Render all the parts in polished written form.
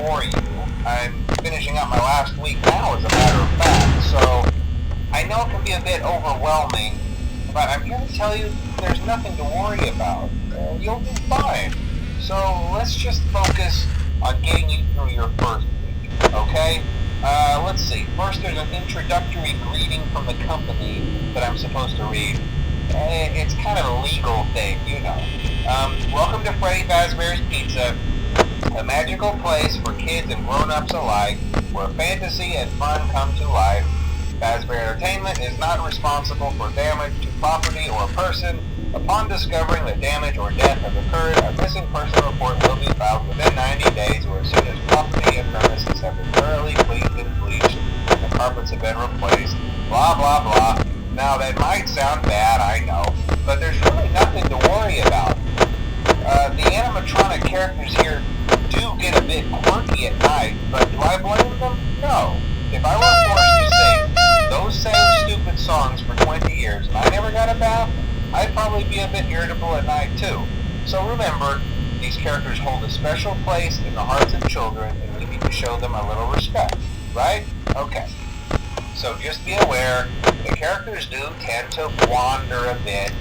bore you. I'm finishing up my last week now, as a matter of fact, so I know it can be a bit overwhelming, but I'm here to tell you there's nothing to worry about. You'll be fine. So let's just focus on getting you through your first week, okay? Let's see. First, there's an introductory greeting from the company that I'm supposed to read. It's kind of a legal thing, you know. Welcome to Freddy Fazbear's Pizza, a magical place for kids and grown-ups alike, where fantasy and fun come to life. Fazbear Entertainment is not responsible for damage to property or person. Upon discovering that damage or death has occurred, a missing person report will be filed within 90 days or as soon as property and premises have been thoroughly cleaned and bleached and the carpets have been replaced. Blah, blah, blah. Now, that might sound bad, I know, but there's really nothing to worry about. The animatronic characters here do get a bit quirky at night, but do I blame them? No. If I were forced to sing those same stupid songs for 20 years and I never got a bath, I'd probably be a bit irritable at night too. So remember, these characters hold a special place in the hearts of children and we need to show them a little respect, right? Okay. So just be aware, the characters do tend to wander a bit.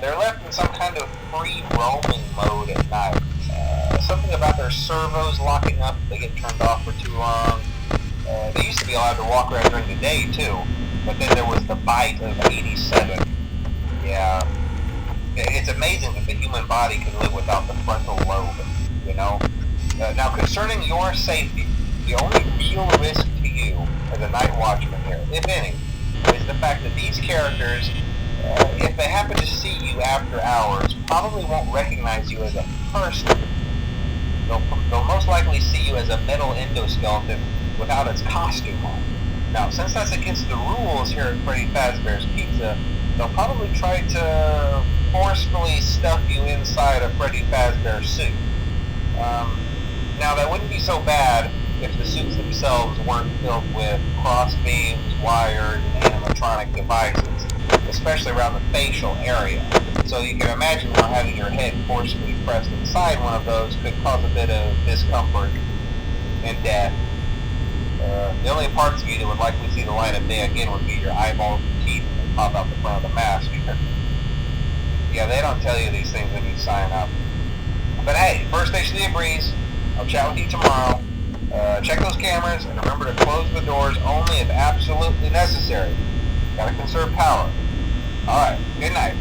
They're left in some kind of free roaming mode at night. Something about their servos locking up if they get turned off for too long. They used to be allowed to walk around during the day too, but then there was the bite of 87. Yeah, it's amazing that the human body can live without the frontal lobe, you know? Now, concerning your safety, the only real risk to you as a night watchman here, if any, is the fact that these characters, if they happen to see you after hours, probably won't recognize you as a person. They'll most likely see you as a metal endoskeleton without its costume on. Now, since that's against the rules here at Freddy Fazbear's Pizza, they'll probably try to forcefully stuff you inside a Freddy Fazbear suit. Now, that wouldn't be so bad if the suits themselves weren't filled with cross beams, wires, and animatronic devices, especially around the facial area. So you can imagine how having your head forcefully pressed inside one of those could cause a bit of discomfort and death. The only parts of you that would likely see the light of day again would be your eyeballs and teeth that pop out the front of the mask. Yeah, they don't tell you these things when you sign up. But hey, first station of the breeze. I'll chat with you tomorrow. Check those cameras and remember to close the doors only if absolutely necessary. Gotta conserve power. Alright, good night.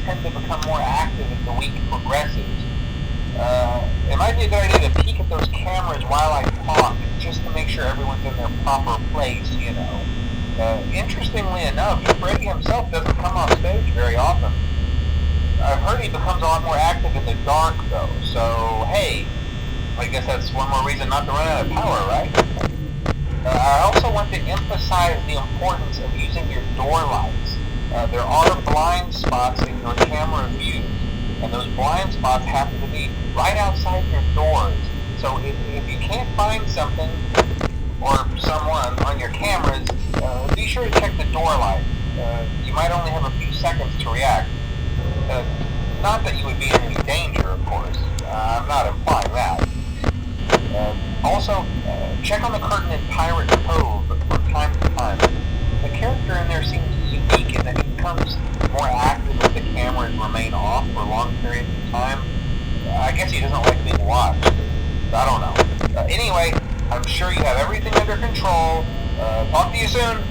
tend to become more active as the week progresses. It might be a good idea to peek at those cameras while I talk, just to make sure everyone's in their proper place, you know. Interestingly enough, Freddy himself doesn't come off stage very often. I've heard he becomes a lot more active in the dark, though, so hey, I guess that's one more reason not to run out of power, right? I also want to emphasize the importance of using your door lights. There are blind spots in your camera view, and those blind spots happen to be right outside your doors. So if you can't find something or someone on your cameras, be sure to check the door light. You might only have a few seconds to react. Not that you would be in any danger, of course. I'm not implying that. Also, check on the curtain in Pirate Cove from time to time. The character in there seems unique in that he becomes more active if the cameras remain off for long periods of time. I guess he doesn't like being watched. I don't know. Anyway, I'm sure you have everything under control. Talk to you soon.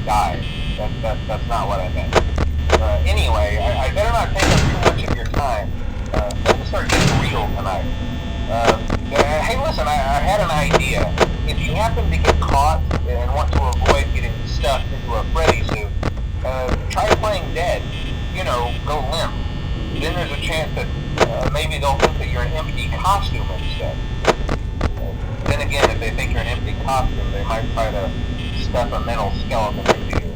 died. That's not what I meant. Anyway, I better not take up too much of your time. Let's start getting real tonight. Hey, listen, I had an idea. If you happen to get caught and want to avoid getting stuffed into a Freddy suit, try playing dead. You know, go limp. Then there's a chance that maybe they'll think that you're an empty costume instead. Then again, if they think you're an empty costume, they might try to stuff a mental skeleton into you.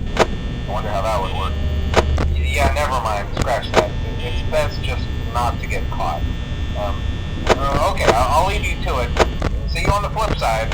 I wonder how that would work. Yeah, never mind. Scratch that. It's best just not to get caught. Okay, I'll leave you to it. See you on the flip side.